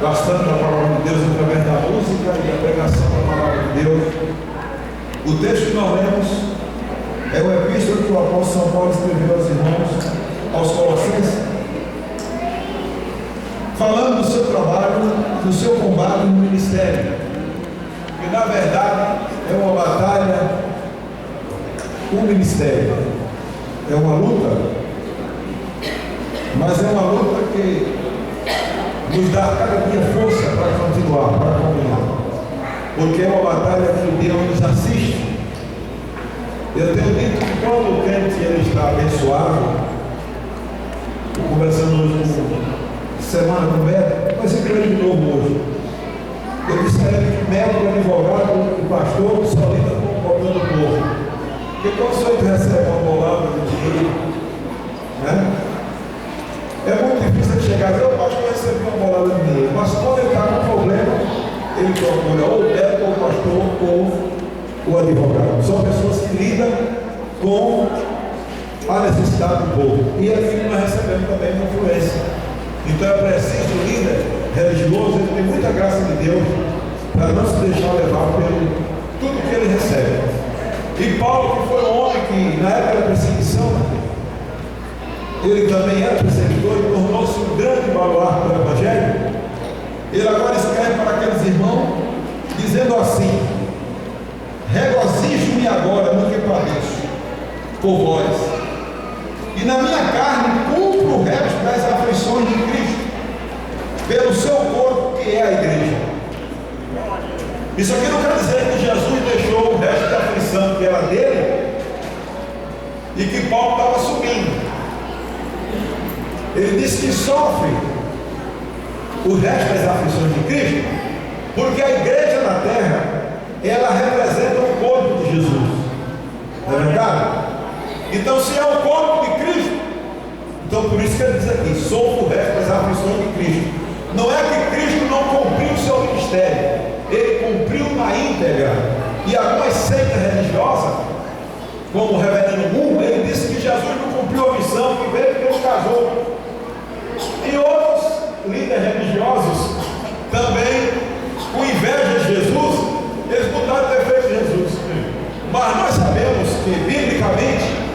bastante a palavra de Deus através da música e a pregação da palavra de Deus. O texto que nós lemos é o epístolo que o apóstolo São Paulo escreveu aos irmãos, aos Colossenses, falando do seu trabalho, do seu combate no ministério, que na verdade é uma batalha, um ministério, é uma luta, mas é uma luta que nos dá cada dia força para continuar, para caminhar, porque é uma batalha que Deus nos assiste. Eu tenho dito que quando o crente ele está abençoado, conversando hoje com semana com o médico, vai ser com ele de novo hoje. Eu disse a ele que médico, advogado e pastor só lida com o problema do povo. Porque quando o senhor recebe uma bolada de dinheiro, né? É muito difícil chegar e dizer, eu pastor recebi uma bolada de dinheiro, mas quando ele está com problema, ele procura ou o médico, ou o pastor, ou o advogado. São pessoas que lidam com a necessidade do povo. E é aqui que nós recebemos também uma influência. Então é preciso o líder religioso, ele tem muita graça de Deus para não se deixar levar pelo tudo que ele recebe. E Paulo, que foi um homem que na época da perseguição, ele também era perseguidor e tornou-se um grande baluarte do Evangelho. Ele agora escreve para aqueles irmãos, dizendo assim: regozijo-me agora no que padeço por vós, e na minha carne cumpro o resto das aflições de Cristo, pelo seu corpo que é a igreja. Isso aqui não quer dizer que Jesus deixou o resto da aflição que era dele e que Paulo estava subindo. Ele disse que sofre o resto das aflições de Cristo, porque a igreja na terra, ela representa o corpo de Jesus. Não é verdade? Então, se é o corpo de Cristo, então por isso que ele diz aqui, sofre o resto das aflições de Cristo. Não é que Cristo não cumpriu o seu ministério, ele cumpriu na íntegra. E algumas seitas religiosas, como o reverendo Moon, ele disse que Jesus não cumpriu a missão, que veio porque ele casou. E outros líderes religiosos também, com inveja de Jesus, eles mudaram o defeito de Jesus. Mas nós sabemos que, biblicamente,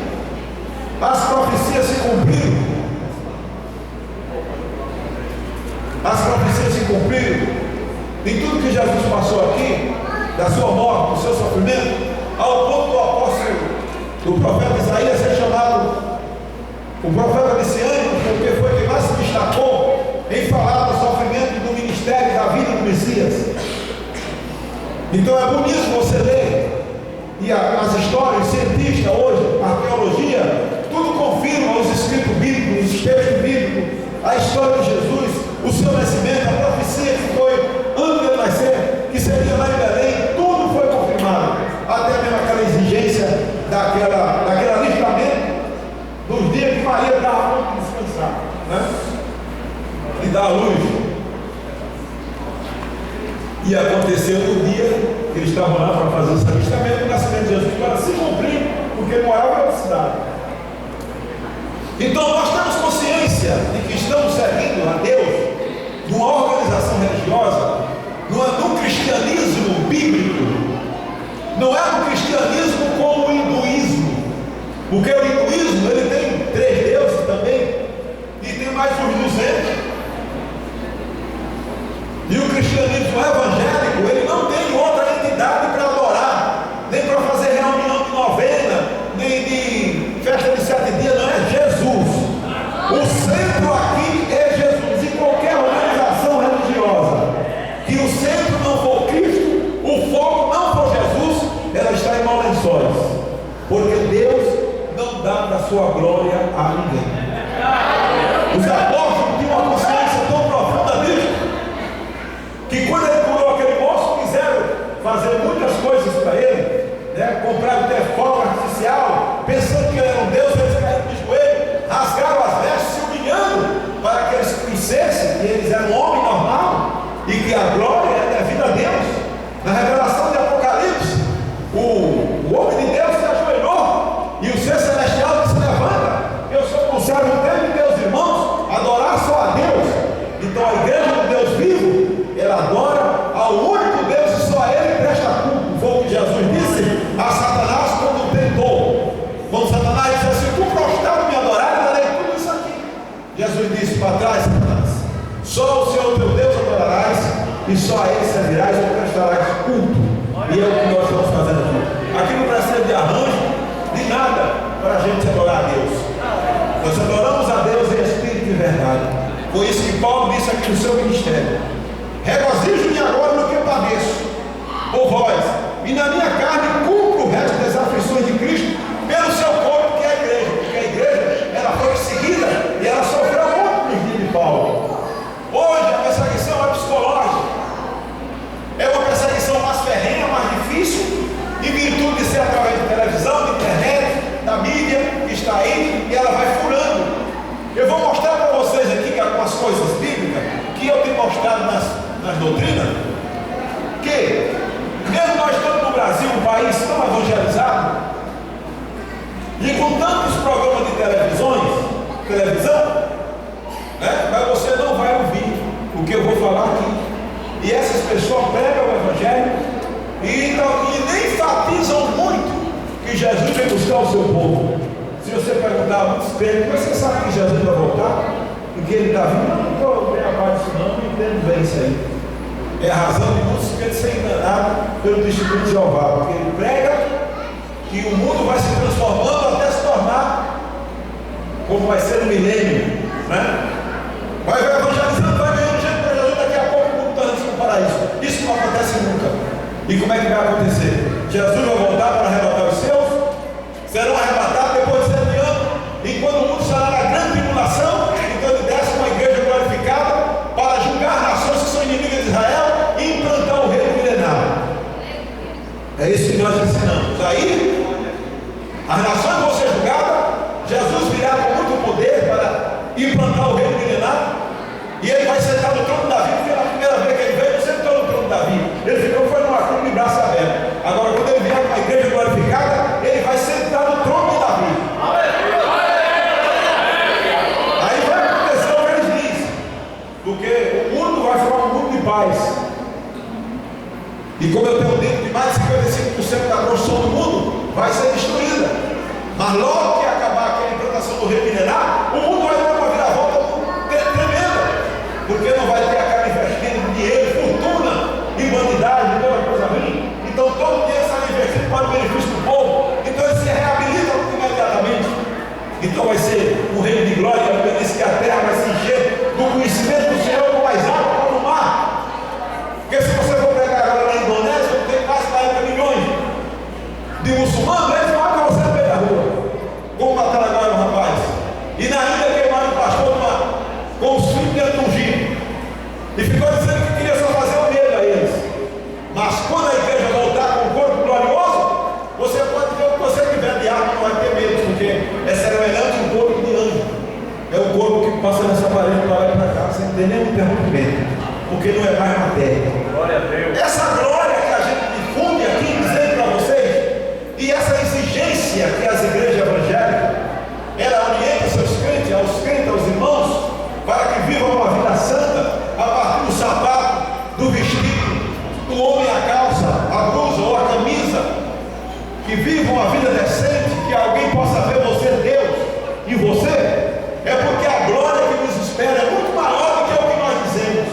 as profecias se cumpriram. As profecias se cumpriram em tudo que Jesus passou aqui, da sua morte, do seu sofrimento, ao ponto do apóstolo, do profeta Isaías ser chamado o profeta messiânico, porque foi quem mais se destacou em falar do sofrimento, do ministério e da vida do Messias. Então é bonito você ler, e as histórias, os cientistas hoje, a arqueologia, tudo confirma os escritos bíblicos, os textos bíblicos, a história de Jesus, o seu nascimento, a profecia que foi antes de ele nascer, que seria lá em Belém, tudo foi confirmado, até mesmo aquela exigência daquele alistamento dos dias que Maria dava para descansar, né? E dar a luz. E aconteceu no dia que eles estavam lá para fazer esse alistamento, o nascimento de Jesus para se cumprir, porque morava na cidade. Então nós temos consciência de que estamos servindo a Deus numa organização religiosa, num cristianismo bíblico, não é um cristianismo como o hinduísmo, porque o hinduísmo ele tem 3 deuses também, e tem mais uns 200. E o cristianismo evangélico, ele não tem outra entidade para adorar, nem para fazer reunião de novena, nem de festa de 7 dias, não é Jesus. O centro aqui é Jesus. E qualquer organização religiosa que o centro não for Cristo, o foco não for Jesus, ela está em maus lençóis, porque Deus não dá da sua glória a ninguém. Os apóstolos tinham uma consciência tão profunda disso, que quando ele curou aquele moço, quiseram fazer muitas coisas para ele, né? Compraram até fogo artificial, pensando que ele era um Deus, eles caíram de joelho, rasgaram as vestes, se humilhando, para que eles conhecessem que eles eram um homem normal, e que a glória é devida a Deus. Na revelação de Apocalipse, o homem de Deus se ajoelhou, e o ser celestial se levanta: eu sou um servo de Deus, irmãos, adorar só a Deus. Então a igreja do Deus vivo adora ao único Deus e só a Ele presta culto. Foi o que Jesus disse a Satanás quando tentou. Quando Satanás disse assim: tu prostrado me adorar, eu darei tudo isso aqui. Jesus disse para trás: Satanás, só o Senhor teu Deus adorarás e só a Ele servirás e prestarás culto. E é o que nós estamos fazendo aqui. Aqui não precisa de arranjo, de nada, para a gente adorar a Deus. Nós adoramos a Deus em espírito e verdade. Foi isso que Paulo disse aqui no seu ministério: regozijo-me agora no que padeço por vós, e na minha carne cumpro o resto das aflições de Cristo pelo seu corpo, que é a igreja. Porque a igreja, ela foi perseguida e ela sofreu muito nos dias de Paulo. Hoje a perseguição é psicológica, é uma perseguição mais ferrenha, mais difícil, em virtude de ser através de televisão, de internet, da mídia que está aí, e ela vai furando. Eu vou mostrar para vocês aqui algumas coisas bíblicas que eu tenho mostrado nas doutrinas, que mesmo nós estamos no Brasil, um país tão evangelizado, e com tantos programas de televisão, né, mas você não vai ouvir o que eu vou falar aqui. E essas pessoas pregam o Evangelho e nem enfatizam muito que Jesus vem buscar o seu povo. Se você perguntar a muitos crentes: você sabe que Jesus vai voltar? E que ele está vindo? Não estou bem a parte disso não entendo bem isso aí. É a razão de muitos crentes serem enganados pelo testemunho de Jeová, porque ele prega que o mundo vai se transformando até se tornar como vai ser no milênio, né? Vai evangelizando, vai ganhando gente para Jesus, daqui a pouco o mundo está no paraíso. Isso não acontece nunca. E como é que vai acontecer? Jesus vai voltar para arrebatar os seus, serão arrebatados depois de 7 anos, e quando o mundo estará na grande tribulação, então ele desce com a igreja glorificada para julgar nações que são inimigas de Israel e implantar o reino milenar. É isso que nós ensinamos. Aí as nações vão ser julgadas, Jesus virá com muito poder para implantar o reino milenar, e ele vai sentar no trono de Davi, porque na primeira vez que ele veio, ele sentou no trono de Davi. Ele ficou, foi numa cruz de braço aberto. Agora, quando ele vier com a igreja glorificada, ele vai sentar no trono de Davi. Aí vai acontecer o que eles dizem, porque o mundo vai ficar um mundo de paz. E como eu tenho dito, de mais de 55% da construção do mundo vai ser destruída. Mas logo que acabar aquela implantação do reino milenar, o mundo vai dar uma viravolta tremenda, porque não vai ter aquela investindo dinheiro, fortuna, imanidade, toda coisa ruim. Então todo o dinheiro será investido para o benefício do povo. Então ele se reabilita imediatamente. Então vai ser um reino de glória, que a terra vai se encher do conhecimento do Senhor com mais água como o mar. Porque se você for pregar agora na Indonésia, tem quase 40 milhões de muçulmanos, eles matam você no meio da rua. Como mataram agora um rapaz. E na Índia queimaram um pastor com os filhos dentro de um jipe. E ficou dizendo que queria só fazer o medo a eles. Mas quando a igreja voltar com o corpo glorioso, você pode ver o que você tiver de arma, não vai ter medo, porque é semelhante ao corpo de anjo. É o corpo que passa nessa parede para lá e para cá, sem ter nenhum interrompimento, porque não é mais matéria. Glória a Deus. Essa glória que a gente difunde aqui, dizendo para vocês, e essa exigência que as igrejas evangélicas, ela orienta seus crentes, aos irmãos, para que vivam uma vida santa, a partir do sapato, do vestido, do homem a calça, a blusa ou a camisa, que vivam uma vida decente, que alguém possa ver você, Deus, e você, é porque a glória que nos espera é muito maior do que o que nós dizemos.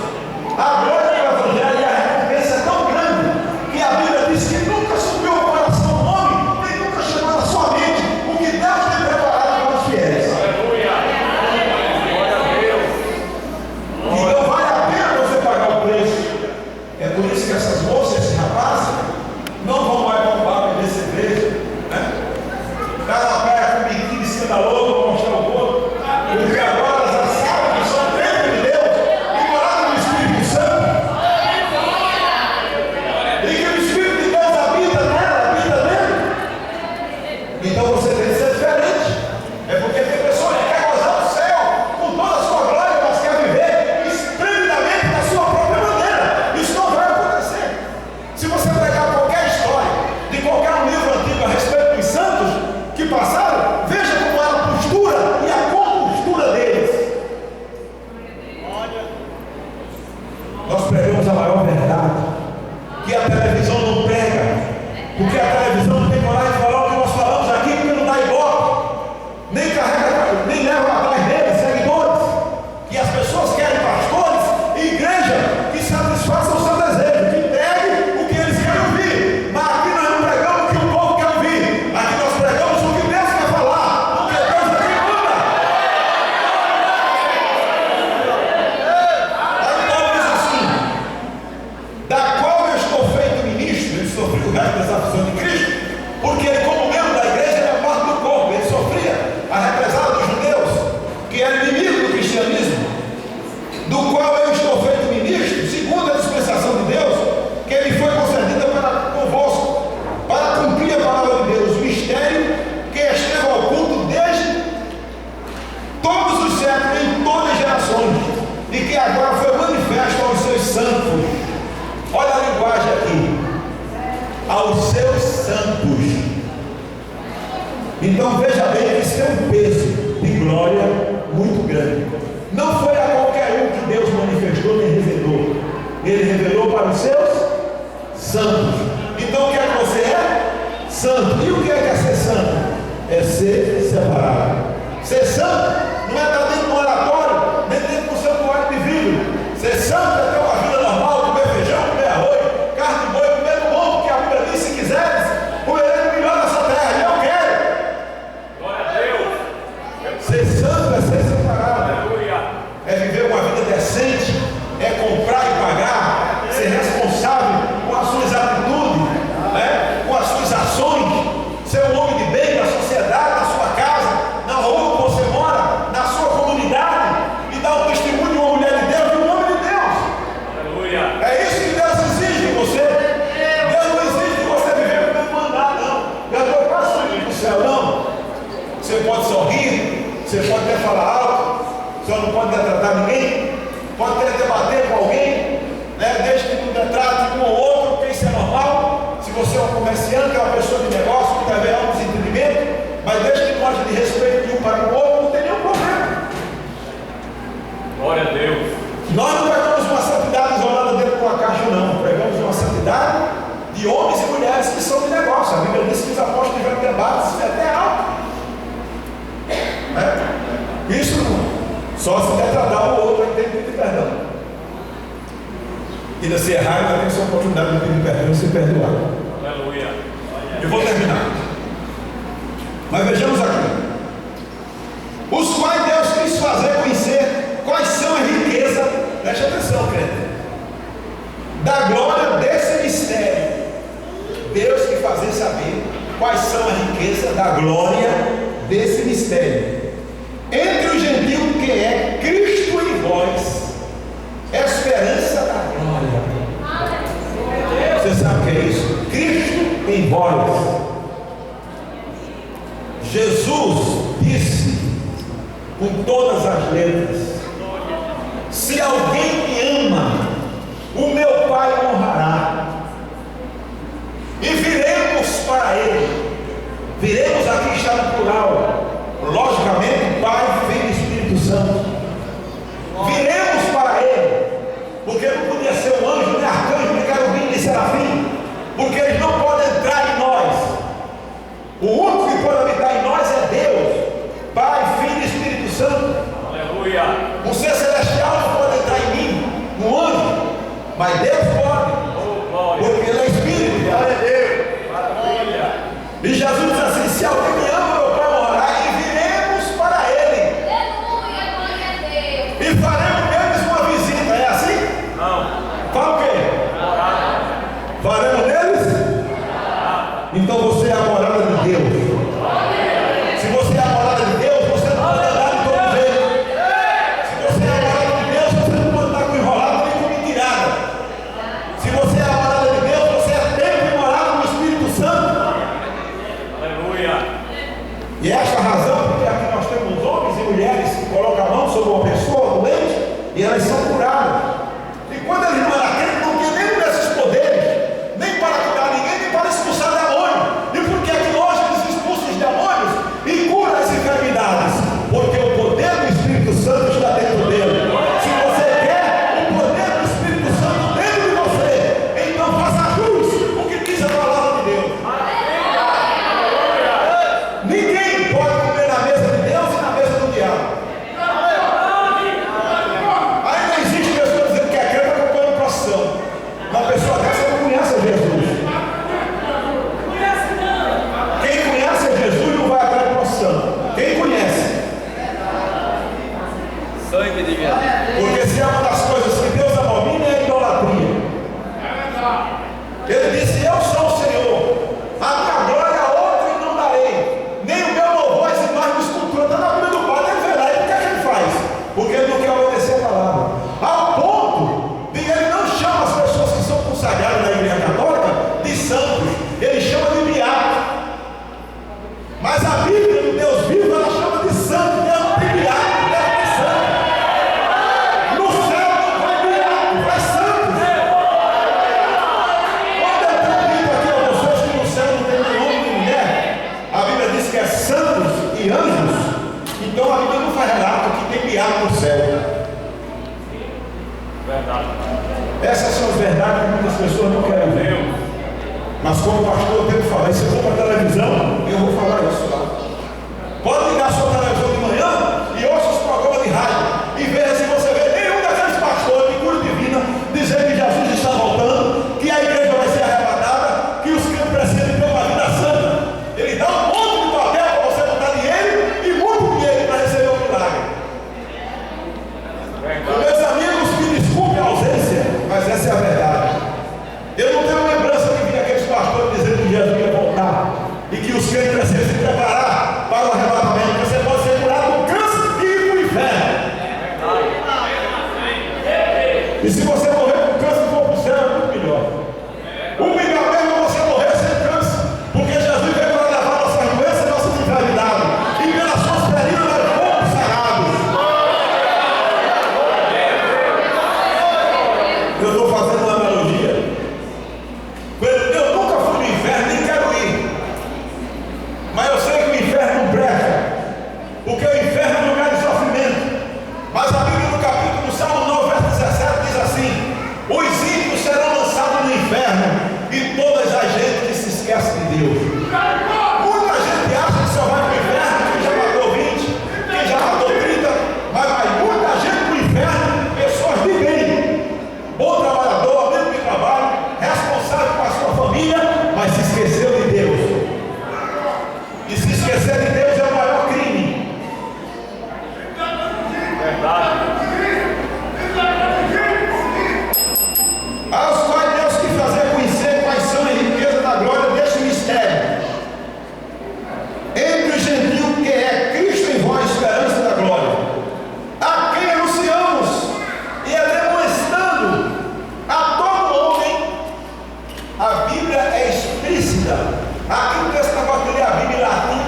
A glória do Evangelho e a recompensa é tão grande, que a Bíblia diz que nunca subiu ao coração do homem, nem nunca chegou na sua mente o que Deus tem preparado para os fiéis. Aleluia! Glória a Deus! Então vale a pena você pagar o preço. É por isso que essas moças, esses rapazes, não vão mais para o bar beber cerveja, né? Ficar na praia com biquíni escandaloso para mostrar o corpo, porque agora elas já sabem que são templo de Deus e moraram no Espírito Santo, e que o Espírito de Deus habita nela, habita nele. Então você tem que ser diferente. É porque tem pessoas que querem gozar do céu com toda a sua glória, mas quer viver esplendidamente da sua própria maneira. Isso não vai acontecer. Se você pegar qualquer história de qualquer livro antigo a respeito dos santos que passaram, veja como era a postura e a compostura deles. Nós pregamos a maior televisão não pega, porque a televisão não tem coragem de falar o que nós falamos aqui, porque não dá ibope, nem carrega, nem leva atrás deles seguidores, e as pessoas querem pastores e igreja que satisfaçam o seu desejo, que pegue o que eles querem ouvir. Mas aqui nós não pregamos o que o povo quer ouvir, aqui nós pregamos o que Deus quer falar, porque Deus é quem manda. Aí Paulo diz assim: da qual eu estou feito ministro. Ele sofreu o resto das aflições de Cristo, porque ele, como membro da igreja, era parte do corpo. Ele sofria a represália dos judeus, que era inimigo do cristianismo, do qual eu estou feito ministro, segundo a dispensação de Deus, que ele foi concedida para convosco, para cumprir a palavra de Deus, o mistério que esteve oculto desde todos os séculos, em todas as gerações, e que agora foi manifesto aos seus santos. Olha a linguagem aqui: aos seus santos. Então veja bem que isso tem um peso de glória muito grande. Não foi a qualquer um que Deus manifestou nem revelou. Ele revelou para os seus santos. Então o que é que você é? Santo. E o que é ser santo? É ser separado. Ser santo não é estar dentro de um oratório, nem dentro de um santuário de vidro. Ser santo é ter uma vida normal, comer feijão, comer arroz, carne de boi, comer no ombro, que a Bíblia diz: se quiseres, comerei o melhor dessa terra. E eu quero. Glória a Deus. Ser santo é ser separado. É viver uma vida decente, é comprar e pagar, ser responsável com as suas atitudes, né? Com as suas ações, ser um homem de bem na sociedade, na sua casa, na rua que você mora, na sua comunidade, e dar um testemunho de uma mulher de Deus, de um homem de Deus. Aleluia. É isso que Deus exige de você. Deus não exige de você viver como Ele mandar, não. Eu estou quase saindo para o céu, não. Você pode sorrir, você pode até falar alto, você não pode detratar ninguém, pode até debater com alguém, né? Desde que não detrate um ou outro, porque isso é normal. Se você é um comerciante, é uma pessoa de negócio, que deve haver um desentendimento, mas desde que não haja de respeito de um para o outro, não tem nenhum problema. Glória a Deus. Nós não pregamos uma santidade isolada dentro de uma caixa, não. Pregamos uma santidade de homens e mulheres que são de negócio. A Bíblia diz que os apóstolos tiveram debates até alto. Isso só se detratar o outro, aí tem que pedir perdão. E se errar, ainda tem sua oportunidade de pedir perdão e se perdoar. Aleluia. Eu vou terminar. Mas vejamos aqui: os quais Deus quis fazer conhecer quais são as riquezas, preste atenção, crente, da glória desse mistério. Deus quis fazer saber quais são as riquezas da glória desse mistério entre os gentios, que é Cristo em vós, esperança da glória. Você sabe o que é isso? Cristo em vós. Jesus disse com todas as letras: se alguém me ama, o meu Pai honrará, e viremos para Ele. Viremos, aqui está no plural, logicamente, Pai, Filho e Espírito Santo. Viremos para Ele, porque não podia ser um anjo, nem arcanjo, nem querubim, nem serafim, porque eles não podem entrar em nós. O único que pode habitar em nós é Deus, Pai, Filho e Espírito Santo. Aleluia. Um ser celestial não pode entrar em mim, um anjo, mas Deus pode, porque Ele é Espírito. Glória a Deus. Aleluia. E Jesus diz assim: se alguém me ama, meu Pai honrará, e viremos para Ele. Aleluia, glória a Deus. E faremos neles uma visita. É assim? Não. Fala o quê? Faremos neles? Então você é a morada de Deus. Se você é a morada de Deus, você não pode andar de todo jeito. Se você é a morada de Deus, você não pode estar com enrolado nem com mentirada. Se você é a morada de Deus, você é templo e morada do Espírito Santo. Verdade. Essas são as verdades que muitas pessoas não querem ver. Mas como pastor eu tenho que falar. E se eu for para a televisão, eu vou falar isso lá. Pode ligar a sua televisão de manhã e ouça os programas de rádio e veja se você vê nenhum daqueles pastores de cura divina dizendo que Jesus está voltando, que a igreja vai ser arrebatada, que os crentes precisam ter uma vida santa. Ele dá um monte de papel para você botar dinheiro e muito dinheiro para receber o milagre. Meus amigos, me desculpe a ausência, mas essa é a verdade. Eu não tenho lembrança de vir aqueles pastores dizendo que Jesus ia voltar e que os crentes precisam se preparar para o arrebatamento. Você pode ser curado do câncer e ir para o inferno. E se você morrer com câncer e for para o céu, é muito melhor. O melhor mesmo é você morrer sem câncer, porque Jesus veio para levar nossas doenças e nossas enfermidades. E pelas suas feridas nós fomos sarados. Eu estou fazendo uma analogia. Eu nunca fui no inferno, nem quero ir. Mas eu sei que o inferno não presta, porque o inferno é um lugar de sofrimento. Mas a Bíblia no capítulo do Salmo 9, verso 17 diz assim: os ímpios serão lançados no inferno e todas as gente que se esquece de Deus. Muita gente acha que só vai para o inferno quem já matou 20, quem já matou 30, mas vai muita gente para o inferno, pessoas de bem, bom trabalhador, amigo de trabalho, responsável com a sua família, mas se esqueceu de Deus. E se esquecer de Deus é o maior crime. Verdade. Aos quais Deus quis fazer conhecer quais são as riquezas da glória deste mistério entre os gentios, que é Cristo em vós, esperança da glória, a quem anunciamos e demonstrando a todo homem. A Bíblia é explícita. Aqui não tem esse negócio de ler a Bíblia em latim,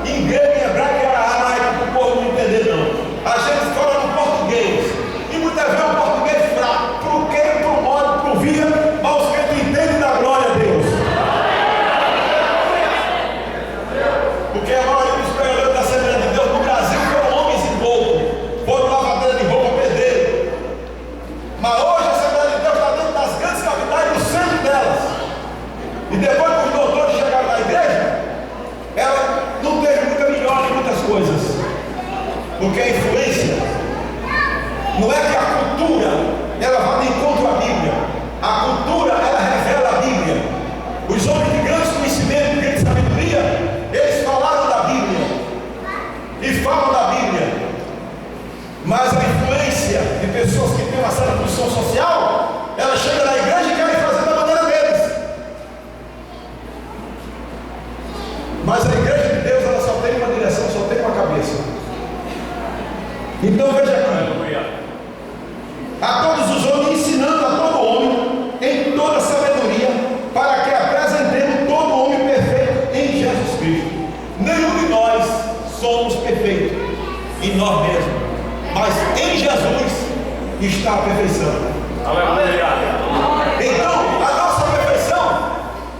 em grego, em hebraico e aramaico, para o povo não entender não. A gente fala no português, e muitas vezes é um português fraco, pro que, pro modo, pro via, mas os que entendem da glória a Deus. Porque a maioria dos pregadores da Assembleia de Deus no Brasil foram homens e pouco, foram lavadeira de roupa, pedreiro. Mas hoje a Assembleia de Deus está dentro das grandes capitais, no centro delas. E depois que os doutores chegaram na igreja, ela não teve muita melhora em muitas coisas. Porque a influência não é que a cultura ela vai de encontro à Bíblia. A cultura ela revela a Bíblia. Os homens de grande conhecimento, de grande sabedoria, eles falaram da Bíblia e falam da Bíblia. Mas a influência de pessoas que têm uma certa função social, ela chega na igreja e querem fazer da maneira deles. Mas a igreja de Deus ela só tem uma direção, só tem uma cabeça. Então veja aqui: Aleluia. a todos os homens, ensinando a todo homem em toda sabedoria, para que apresentemos todo homem perfeito em Jesus Cristo. Nenhum de nós somos perfeitos em nós mesmos, mas em Jesus está a perfeição. Aleluia. Então, a nossa perfeição,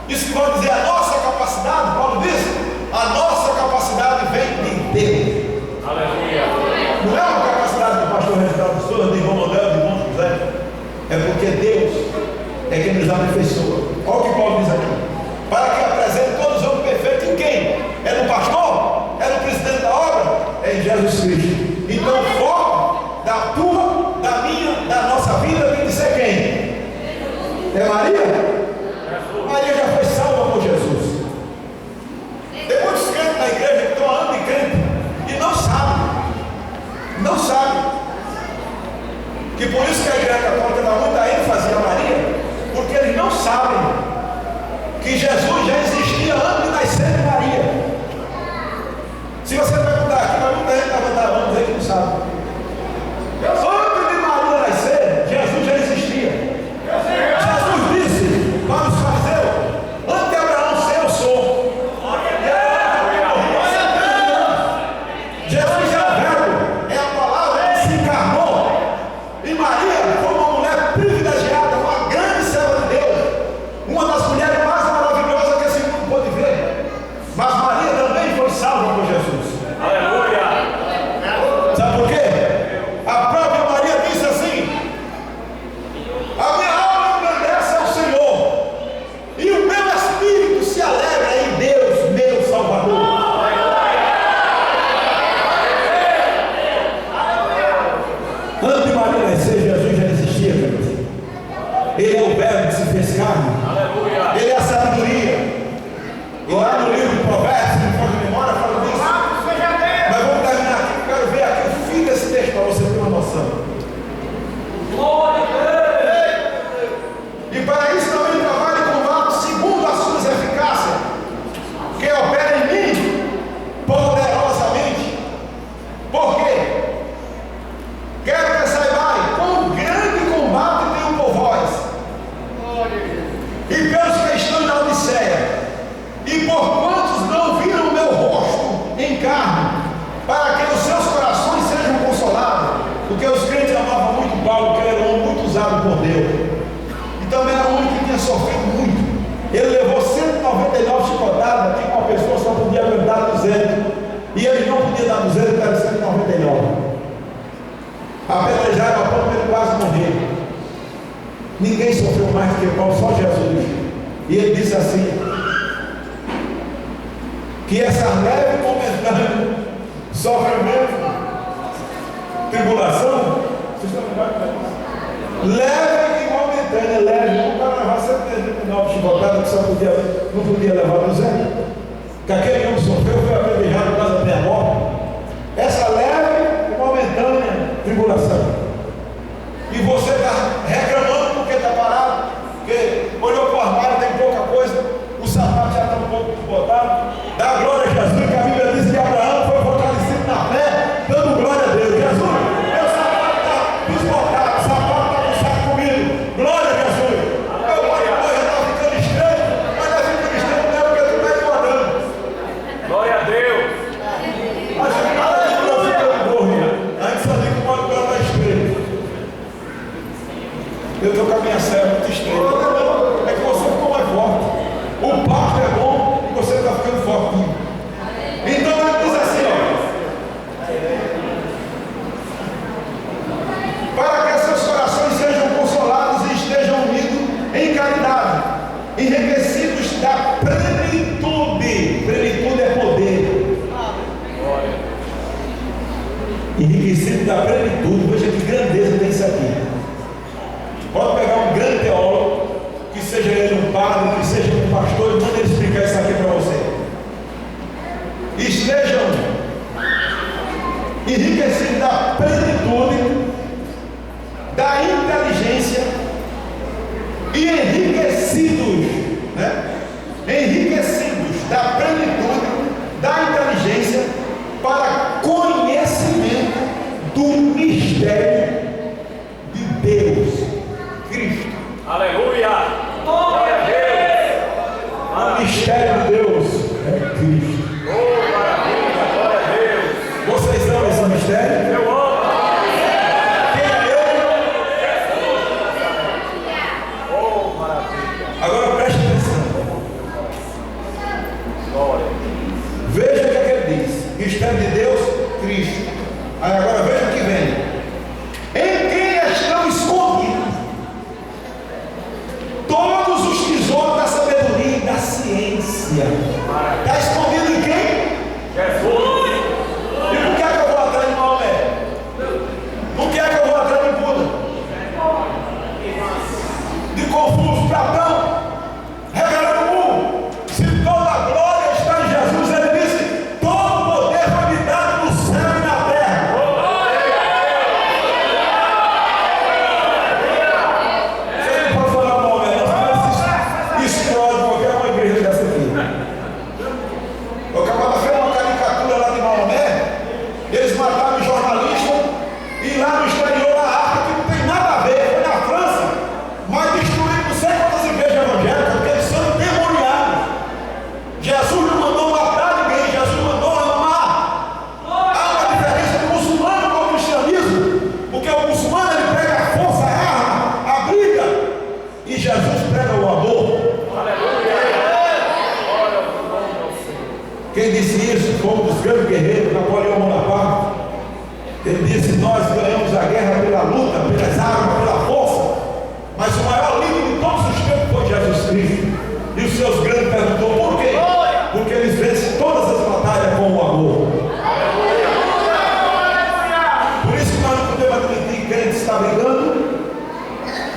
isso que vão dizer a nossa capacidade, Paulo diz, a nossa capacidade vem de Deus. Aleluia. Não é uma capacidade do pastor Reginaldo Souza, de irmão Modelo, de irmão José. É porque Deus é quem nos aperfeiçoa. Olha o que Paulo diz aqui: para que apresente todos os homens perfeitos em quem? É no pastor? É no presidente da obra? É em Jesus Cristo. Então o foco da tua, da minha, da nossa vida tem que ser quem? É Maria? Maria já foi salva por Jesus. Tem muitos crentes na igreja que estão andando de crente e não sabem. Não sabem. Que por isso que a igreja católica dá muita ênfase a Maria, porque eles não sabem que Jesus já existia antes de nascer de Maria. Se você perguntar aqui, mas muita gente levantar a mão dizer que não sabe. Antes de Maria nascer, Jesus já existia. Jesus disse: Ele é o verbo que se fez carne. Aleluia. Ele é a sabedoria. E lá no livro de Provérbios, se não for de memória, fala disso. Mas vamos terminar aqui, eu quero ver aqui o fim desse texto para você ter uma noção. E para isso também trabalho com vasos segundo as suas eficácias, que opera em mim poderosamente. Por quê? Quero que saibais quão grande combate tenho por vós e pelos que estão na Odisseia, e por quantos não viram o meu rosto em carne, para que os seus corações sejam consolados. Porque os crentes amavam muito Paulo, que era um homem muito usado por Deus. Também era um homem que tinha sofrido muito. Ele levou 199 chicotadas, que uma pessoa só podia aguentar 200. E ele não podia dar 200, ele era 199. Apedrejaram a ponto de ele quase morrer. Ninguém sofreu mais do que Paulo, só Jesus. E ele disse assim: que essa leve e momentânea sofrimento, tribulação, vocês estão lembrados? Leve e momentânea, leve, não para levar 139 chicotadas que só não podia levar 200. Que aquele homem sofreu, foi apedrejado quase até a morte. Essa leve e momentânea tribulação. E você está reclamando porque está parado, porque olhou para o armário, tem pouca coisa, o sapato já está um pouco desbotado. Dá glória a Jesus, que a Bíblia diz que Abraão foi fortalecido na fé, dando glória a Deus. Jesus, meu sapato está desbotado, o sapato está no saco comigo. Glória a Jesus. Meu pai já está ficando estranho, mas não é ficando estranho mesmo, porque tu está engordando. Glória a Deus. A gente não fica gordo, a gente só diz que pode estar na estreita. Eu estou com a minha serra muito estreita. É que você ficou mais forte. O pasto é bom e você está ficando fortinho. Então ele diz assim, ó: para que seus corações sejam consolados e estejam unidos em caridade, enriquecidos da plenitude. Plenitude é poder. Enriquecido da plenitude. Veja que grandeza tem isso aqui. Pode pegar um grande teólogo, que seja ele um padre, que seja um pastor, e manda ele explicar isso aqui para você. Estejam enriquecidos da plenitude, da inteligência e enriquecidos, né? Enriquecidos da plenitude, da inteligência, para conhecimento do mistério de Deus, Cristo. Aleluia. Glória a Deus. O mistério de Deus é Cristo. Oh, maravilha. Glória a Deus. Vocês amam esse mistério? Eu amo. Quem é Oh, maravilha. ele? Agora preste atenção. Glória. Veja o que é que ele diz. Mistério de Deus, Cristo. Aí agora veja o que vem. Em quem estão escondidos todos os tesouros da sabedoria e da ciência. Está escondido em quem? Jesus. E por que é que eu vou atrás de Maomé? Por que é que eu vou atrás de Buda? De Confúcio, Platão, revelando o mundo. Se toda a glória está em Jesus, ele disse: todo o poder foi me dado no céu e na terra. Você não pode falar Maomé, não, senão explode qualquer uma igreja dessa aqui. O camarada fez uma caricatura lá de Maomé, eles mataram o jornalista, e lá no exterior da África, que não tem nada a ver, foi na França, mas destruíram não sei quantas igrejas evangélicas, porque eles são demoniados. Jesus não mandou matar ninguém, Jesus mandou amar. Há uma diferença do muçulmano com o cristianismo, porque o muçulmano ele prega a força, a arma, a briga, e Jesus prega o amor. Quem disse isso foi um dos grandes guerreiros, Napoleão Bonaparte. Ele disse: nós ganhamos a guerra pela luta, pelas armas, pela força, mas o maior líder de todos os tempos foi Jesus Cristo. E os seus grandes perguntou: por quê? Porque eles vencem todas as batalhas com o amor. Por isso que nós não podemos admitir que crente está brigando,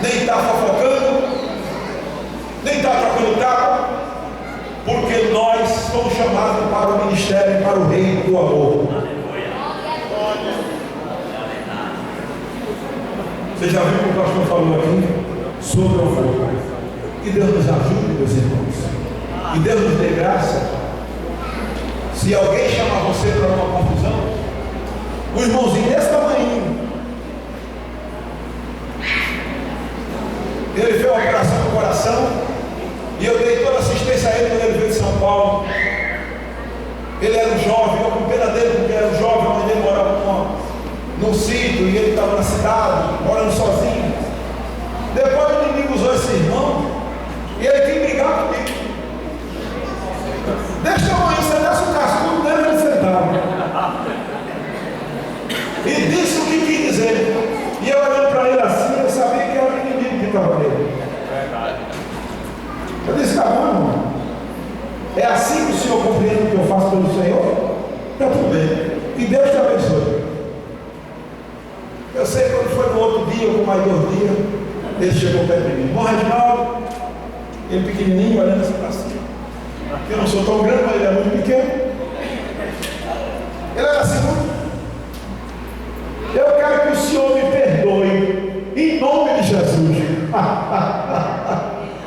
nem está fofocando, nem está trocando carro, porque nós fomos chamados para o ministério, para o reino do amor. Você já viu o que o pastor falou aqui sobre o amor? Que Deus nos ajude, meus irmãos, e Deus nos dê graça. Se alguém chamar você para uma confusão, o irmãozinho desse tamanho, ele fez uma operação no coração, e eu dei toda a assistência a ele quando ele veio de São Paulo. Ele era um jovem, eu com pena dele, porque era um jovem, a mãe dele morava num sítio, e ele estava na cidade, morando sozinho. Depois o inimigo usou esse irmão, e ele quis brigar comigo. Deixa eu ir, você desce o cascudo dele, ele sentava. E disse o que quis dizer. E eu olhando para ele assim, eu sabia que era o inimigo que estava nele. Eu disse, caramba, é assim que o Senhor compreende o que eu faço pelo Senhor? Está tudo bem. E Deus te abençoe. Eu sei que quando foi no outro dia, ou mais 2 dias, ele chegou perto de mim. Bom, Reginaldo, ele pequenininho, olhando assim para cima. Eu não sou tão grande, mas ele é muito pequeno. Ele era assim, eu quero que o Senhor me perdoe, em nome de Jesus.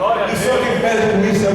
E o Senhor que perde com isso é